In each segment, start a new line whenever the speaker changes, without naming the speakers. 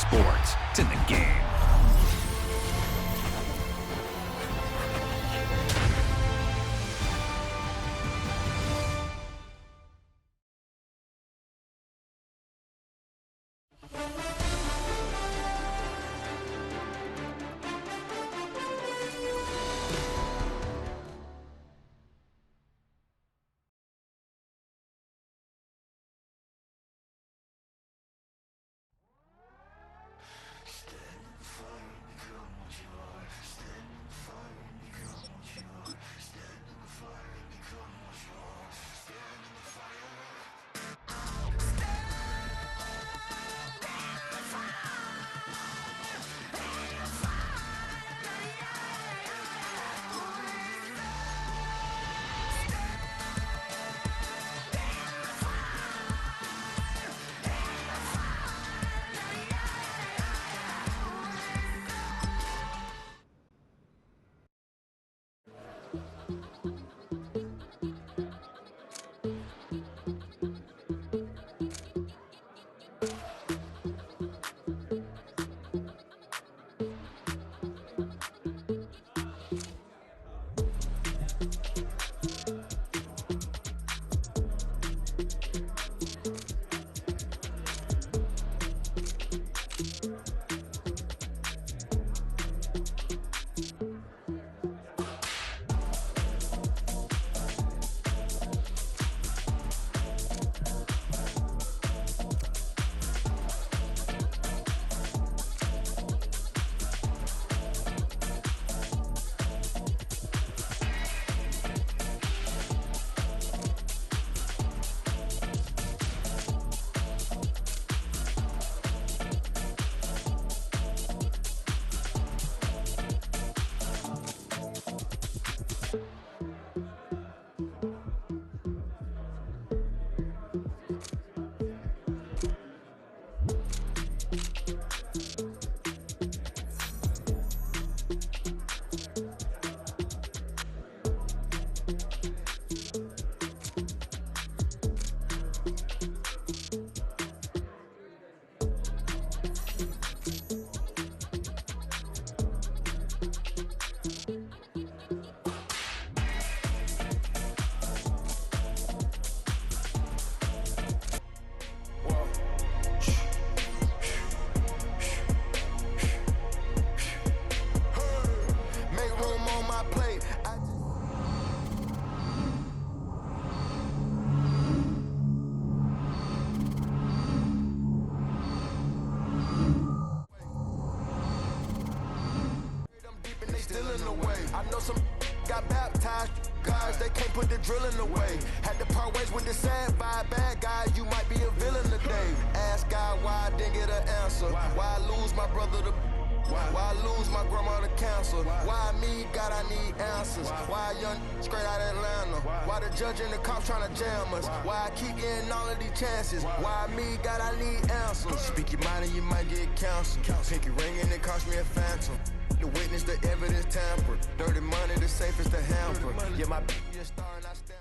sports. It's in the game.
I know some got baptized, guys, they can't put the drilling away. Had to part ways with the sad vibe, bad guy, you might be a villain today. Ask God why I didn't get an answer. Why I lose my brother to why I lose my grandma to cancer? Why me, God, I need answers. Why a young straight out of Atlanta? Why the judge and the cops trying to jam us? Why I keep getting all of these chances? Why me, God, I need answers. Speak your mind and you might get canceled. Pinky ring and it cost me a phantom. The witness, the evidence tampered. Dirty money, the safest to hamper. Yeah, my baby a star and I stand.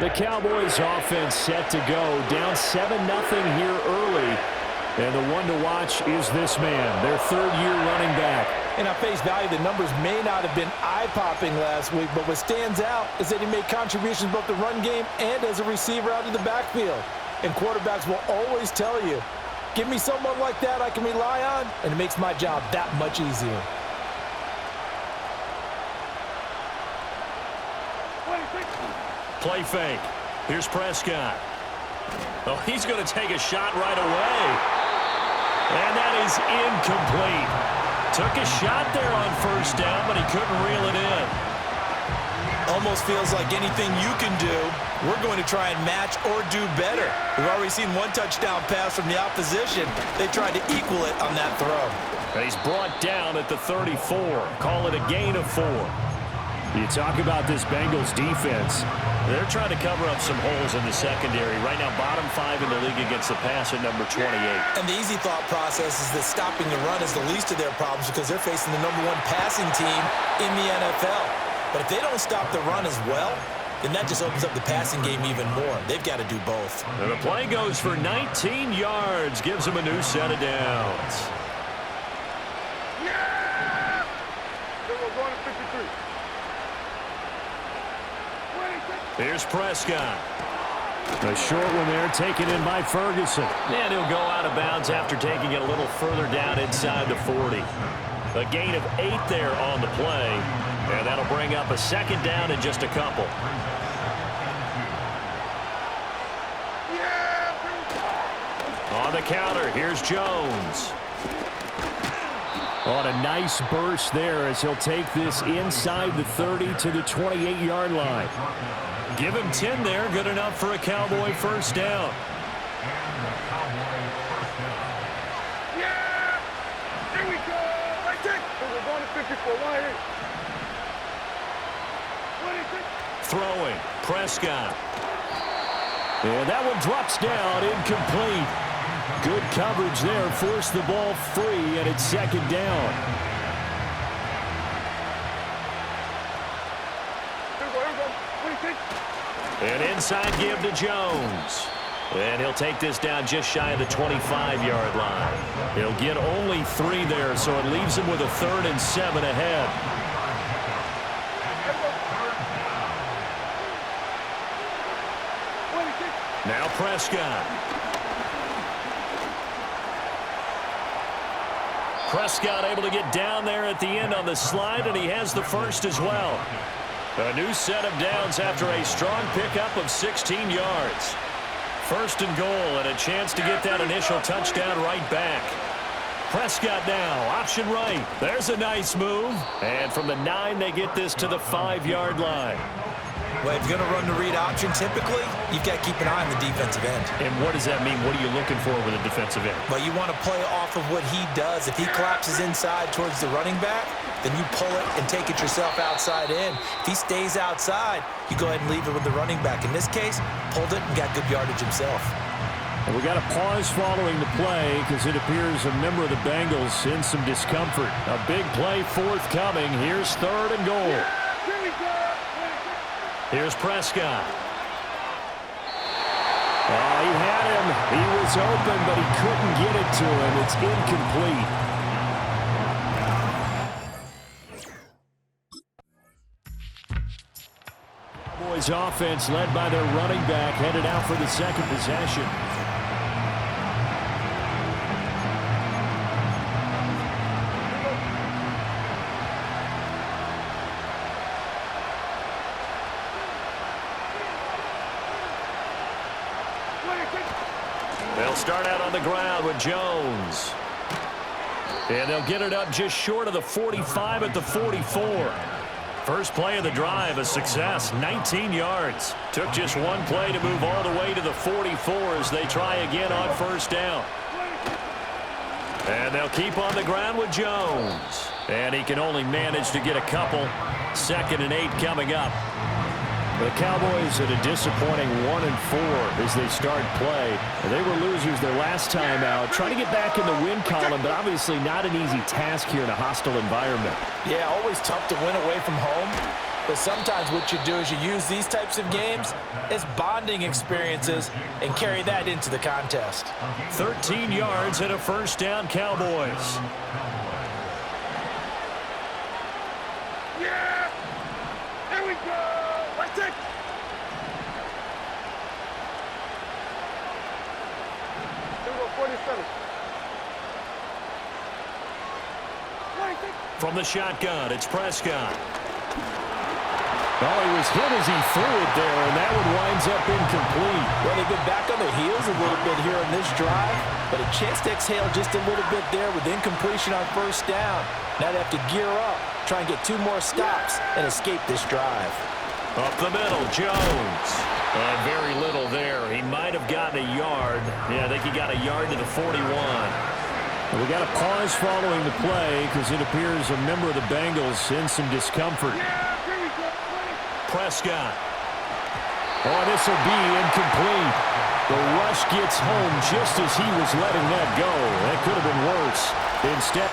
The Cowboys offense set to go. Down 7-0 here early. And the one to watch is this man, their third-year running back.
And on face value, the numbers may not have been eye-popping last week, but what stands out is that he made contributions both the run game and as a receiver out of the backfield. And quarterbacks will always tell you, give me someone like that I can rely on, and it makes my job that much easier.
Play fake. Here's Prescott. Oh, he's going to take a shot right away. And that is incomplete. Took a shot there on first down, but he couldn't reel it in.
Almost feels like anything you can do, we're going to try and match or do better. We've already seen one touchdown pass from the opposition. They tried to equal it on that throw.
And he's brought down at the 34. Call it a gain of 4. You talk about this Bengals defense. They're trying to cover up some holes in the secondary. Right now, bottom 5 in the league against the pass at number 28.
And the easy thought process is that stopping the run is the least of their problems because they're facing the number 1 passing team in the NFL. But if they don't stop the run as well, then that just opens up the passing game even more. They've got to do both.
And the play goes for 19 yards. Gives them a new set of downs.
Yeah! Then we're going to 53.
Here's Prescott. A short one there taken in by Ferguson. And he'll go out of bounds after taking it a little further down inside the 40. A gain of 8 there on the play. And that'll bring up a second down in just a couple. On the counter, here's Jones. On a nice burst there as he'll take this inside the 30 to the 28-yard line. Give him 10 there, good enough for a Cowboy first down.
Yeah! Here we go! Right there! We're going to 54. Right here.
Throwing, Prescott. And that one drops down, incomplete. Good coverage there, forced the ball free, and it's second down. An inside give to Jones. And he'll take this down just shy of the 25-yard line. He'll get only 3 there, so it leaves him with a 3rd and 7 ahead. Now Prescott. Prescott able to get down there at the end on the slide, and he has the first as well. A new set of downs after a strong pickup of 16 yards. First and goal, and a chance to get that initial touchdown right back. Prescott now, option right. There's a nice move. And from the 9, they get this to the 5-yard line.
Well, if you're going to run the read option, typically, you've got to keep an eye on the defensive end.
And what does that mean? What are you looking for with a defensive end?
Well, you want to play off of what he does. If he collapses inside towards the running back, then you pull it and take it yourself outside in. If he stays outside, you go ahead and leave it with the running back. In this case, pulled it and got good yardage himself.
And we got a pause following the play because it appears a member of the Bengals in some discomfort. A big play forthcoming. Here's 3rd and goal. Here's Prescott. Oh, he had him. He was open, but he couldn't get it to him. It's incomplete. Cowboys offense led by their running back headed out for the second possession. They'll start out on the ground with Jones. And they'll get it up just short of the 45 at the 44. First play of the drive, a success, 19 yards. Took just one play to move all the way to the 44 as they try again on first down. And they'll keep on the ground with Jones. And he can only manage to get a couple. 2nd and 8 coming up. The Cowboys at a disappointing 1-4 as they start play. They were losers their last time out, trying to get back in the win column, but obviously not an easy task here in a hostile environment.
Yeah, always tough to win away from home, but sometimes what you do is you use these types of games as bonding experiences and carry that into the contest.
13 yards and a first down, Cowboys.
Yeah! Here we go! Let's take. Here we go, 47.
From the shotgun, it's Prescott. Oh, he was hit as he threw it there, and that one winds up incomplete.
Well, they've been back on their heels a little bit here on this drive, but a chance to exhale just a little bit there with incompletion on first down. Now they have to gear up, try and get 2 more stops, and escape this drive.
Up the middle, Jones. And very little there. He might have gotten a yard. Yeah, I think he got a yard to the 41. We got a pause following the play because it appears a member of the Bengals in some discomfort.
Yeah, here we go.
Prescott. Oh, this will be incomplete. The rush gets home just as he was letting that go. That could have been worse. Instead...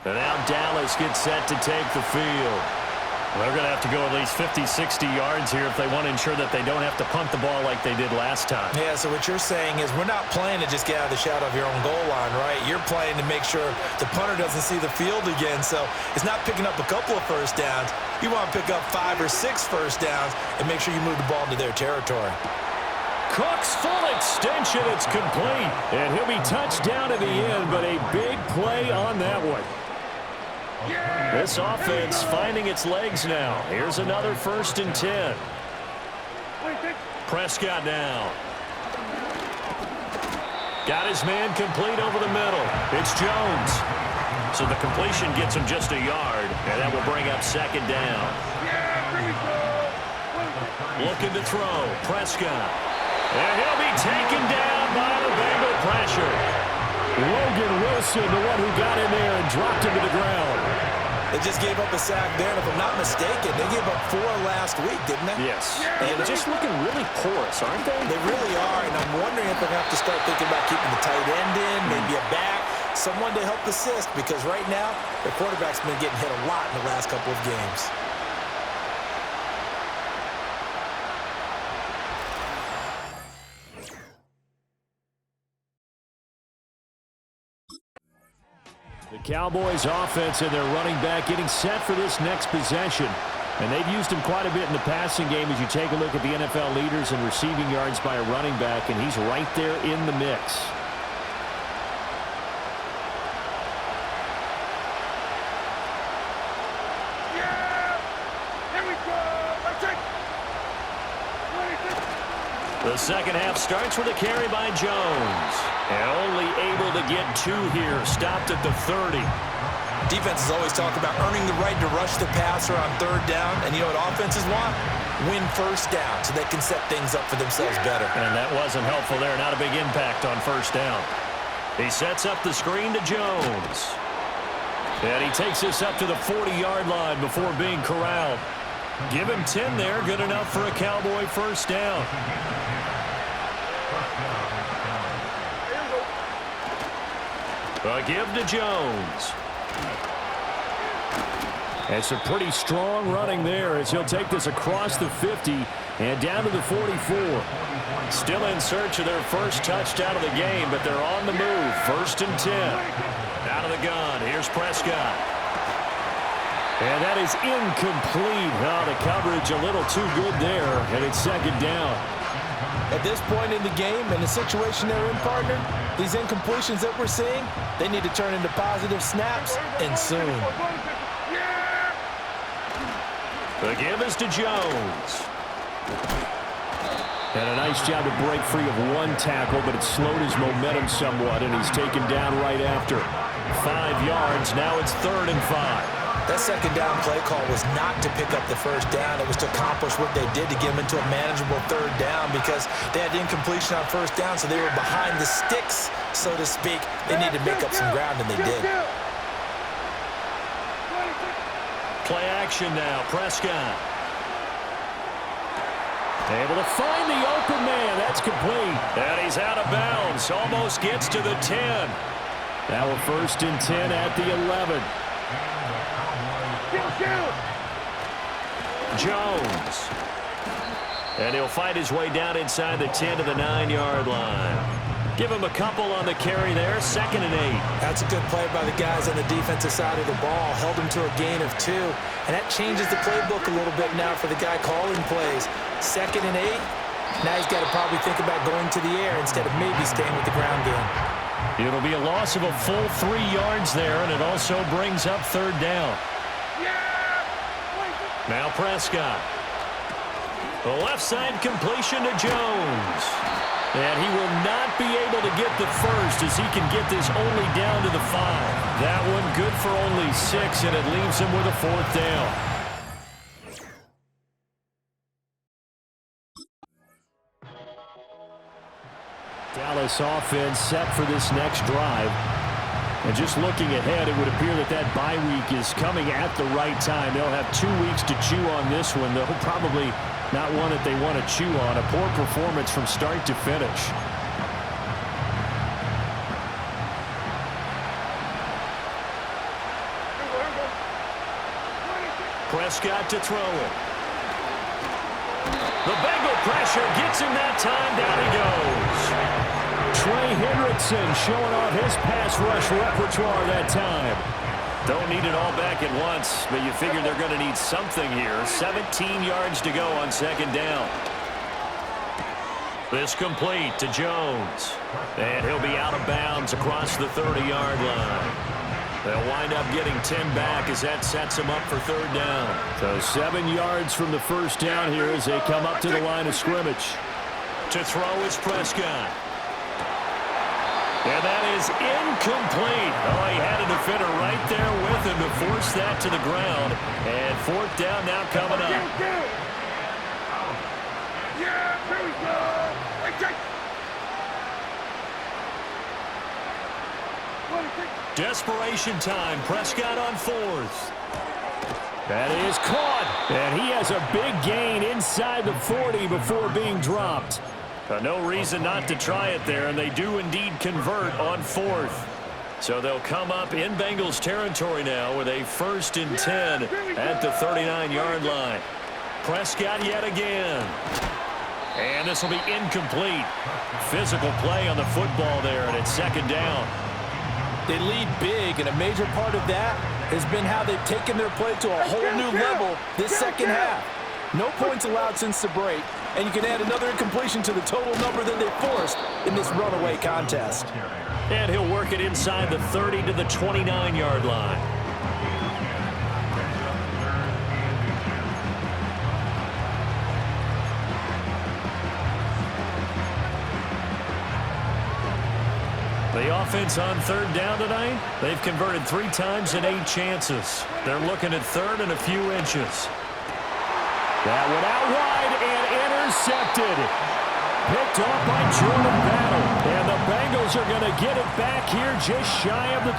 And now Dallas gets set to take the field. They're going to have to go at least 50, 60 yards here if they want to ensure that they don't have to punt the ball like they did last time.
Yeah, so what you're saying is we're not playing to just get out of the shadow of your own goal line, right? You're playing to make sure the punter doesn't see the field again. So it's not picking up a couple of first downs. You want to pick up 5 or 6 first downs and make sure you move the ball into their territory.
Cook's full extension. It's complete. And he'll be touched down in the end, but a big play on that one. This offense finding its legs now. Here's another 1st and 10. Prescott now. Got his man complete over the middle. It's Jones. So the completion gets him just a yard, and that will bring up 2nd down. Looking to throw. Prescott. And he'll be taken down by the Bengal pressure. Logan Wilson, the one who got in there and dropped him to the ground.
They just gave up a sack there, and if I'm not mistaken, they gave up 4 last week, didn't they?
Yes. And they're just looking really porous, aren't they?
They really are, and I'm wondering if they're going to have to start thinking about keeping the tight end in, maybe a back, someone to help assist, because right now, the quarterback's been getting hit a lot in the last couple of games.
The Cowboys offense and their running back getting set for this next possession. And they've used him quite a bit in the passing game as you take a look at the NFL leaders in receiving yards by a running back, and he's right there in the mix. The second half starts with a carry by Jones. And only able to get 2 here. Stopped at the 30.
Defenses always talk about earning the right to rush the passer on 3rd down. And you know what offenses want? Win 1st down so they can set things up for themselves better.
And that wasn't helpful there. Not a big impact on 1st down. He sets up the screen to Jones. And he takes this up to the 40-yard line before being corralled. Give him 10 there. Good enough for a Cowboy 1st down. A give to Jones. It's a pretty strong running there as he'll take this across the 50 and down to the 44. Still in search of their first touchdown of the game, but they're on the move. 1st and 10. Out of the gun. Here's Prescott. And that is incomplete. Oh, the coverage a little too good there, and it's 2nd down.
At this point in the game, in the situation they're in, partner, these incompletions that we're seeing, they need to turn into positive snaps, and soon.
The give is to Jones. And a nice job to break free of 1 tackle, but it slowed his momentum somewhat, and he's taken down right after. 5 yards, now it's 3rd and 5.
That 2nd down play call was not to pick up the 1st down. It was to accomplish what they did to get them into a manageable 3rd down because they had incompletion on 1st down, so they were behind the sticks, so to speak. They needed to make up some ground, and they did.
Play action now. Prescott. Able to find the open man. That's complete. And he's out of bounds. Almost gets to the 10. Now a 1st and 10 at the 11. Jones. And he'll fight his way down inside the 10 to the 9-yard line. Give him a couple on the carry there. 2nd and 8.
That's a good play by the guys on the defensive side of the ball. Held him to a gain of 2. And that changes the playbook a little bit now for the guy calling plays. 2nd and 8. Now he's got to probably think about going to the air instead of maybe staying with the ground game.
It'll be a loss of a full 3 yards there, and it also brings up 3rd down. Now Prescott. The left side completion to Jones. And he will not be able to get the first as he can get this only down to the 5. That one good for only 6, and it leaves him with a 4th down. Dallas offense set for this next drive. And just looking ahead, it would appear that that bye week is coming at the right time. They'll have 2 weeks to chew on this one, though probably not one that they want to chew on. A poor performance from start to finish. Prescott to throw it. The Bengal pressure gets him that time. Down he goes. Trey Hendrickson showing off his pass rush repertoire that time. Don't need it all back at once, but you figure they're going to need something here. 17 yards to go on second down. This complete to Jones. And he'll be out of bounds across the 30-yard line. They'll wind up getting 10 back as that sets them up for third down. So 7 yards from the first down here as they come up to the line of scrimmage. To throw is Prescott. And that is incomplete. Oh, he had a defender right there with him to force that to the ground. And fourth down now coming up.
Yeah, here we go.
Desperation time. Prescott on fourth. That is caught. And he has a big gain inside the 40 before being dropped. No reason not to try it there, and they do indeed convert on fourth. So they'll come up in Bengals territory now with a 1st and 10 at the 39-yard line. Prescott yet again. And this will be incomplete. Physical play on the football there, and it's second down.
They lead big, and a major part of that has been how they've taken their play to a whole new level this second half. No points allowed since the break, and you can add another incompletion to the total number that they forced in this runaway contest.
And he'll work it inside the 30 to the 29-yard line. The offense on third down tonight, they've converted 3 times in 8 chances. They're looking at third and a few inches. That one out wide and intercepted. Picked off by Jordan Battle. And the Bengals are going to get it back here just shy of the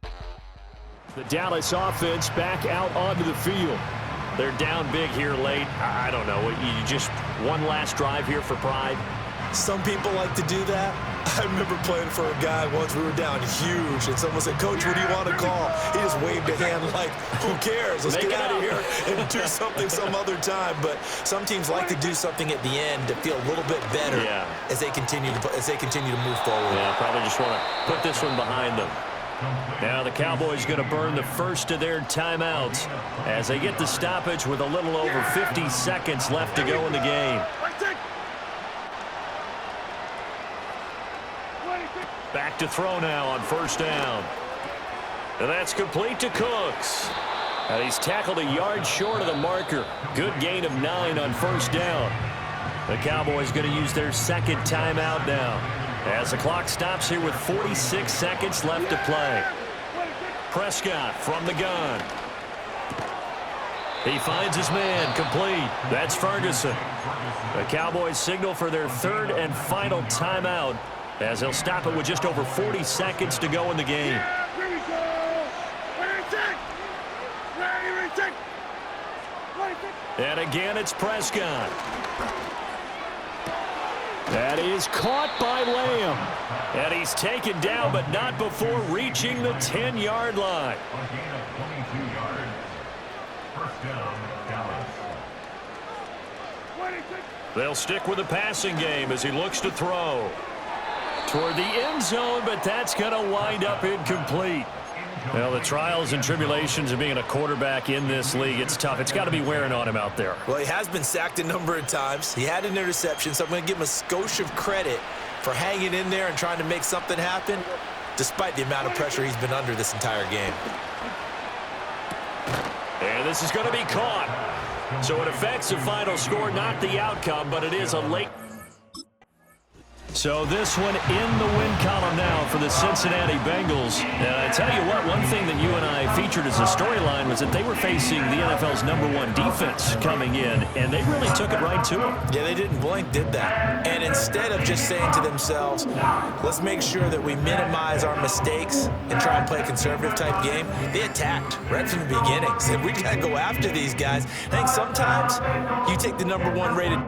20. The Dallas offense back out onto the field. They're down big here late. I don't know. You just one last drive here for pride.
Some people like to do that. I remember playing for a guy once. We were down huge, and someone said, "Coach, what do you want to call?" He just waved a hand like, "Who cares? Let's get out of here and do something some other time." But some teams like to do something at the end to feel a little bit better as they continue to move forward.
Yeah, probably just want to put this one behind them. Now the Cowboys going to burn the first of their timeouts as they get the stoppage with a little over 50 seconds left to go in the game. Back to throw now on first down. And that's complete to Cooks. And he's tackled a yard short of the marker. Good gain of 9 on first down. The Cowboys going to use their second timeout now, as the clock stops here with 46 seconds left to play. Prescott from the gun. He finds his man, complete. That's Ferguson. The Cowboys signal for their third and final timeout, as they'll stop it with just over 40 seconds to go in the game. And again, it's Prescott. That is caught by Lamb. And he's taken down, but not before reaching the 10-yard line. They'll stick with the passing game as he looks to throw toward the end zone, but that's going to wind up incomplete. Well, the trials and tribulations of being a quarterback in this league, it's tough. It's got to be wearing on him out there.
Well, he has been sacked a number of times. He had an interception, so I'm going to give him a skosh of credit for hanging in there and trying to make something happen, despite the amount of pressure he's been under this entire game.
And this is going to be caught. So it affects the final score, not the outcome, but it is a late. So this one in the win column now for the Cincinnati Bengals. And I tell you what, one thing that you and I featured as a storyline was that they were facing the NFL's #1 defense coming in, and they really took it right to them.
Yeah, they didn't blink, did that. And instead of just saying to themselves, let's make sure that we minimize our mistakes and try and play a conservative type game, they attacked right from the beginning. Said, we got to go after these guys. I think sometimes you take the #1 rated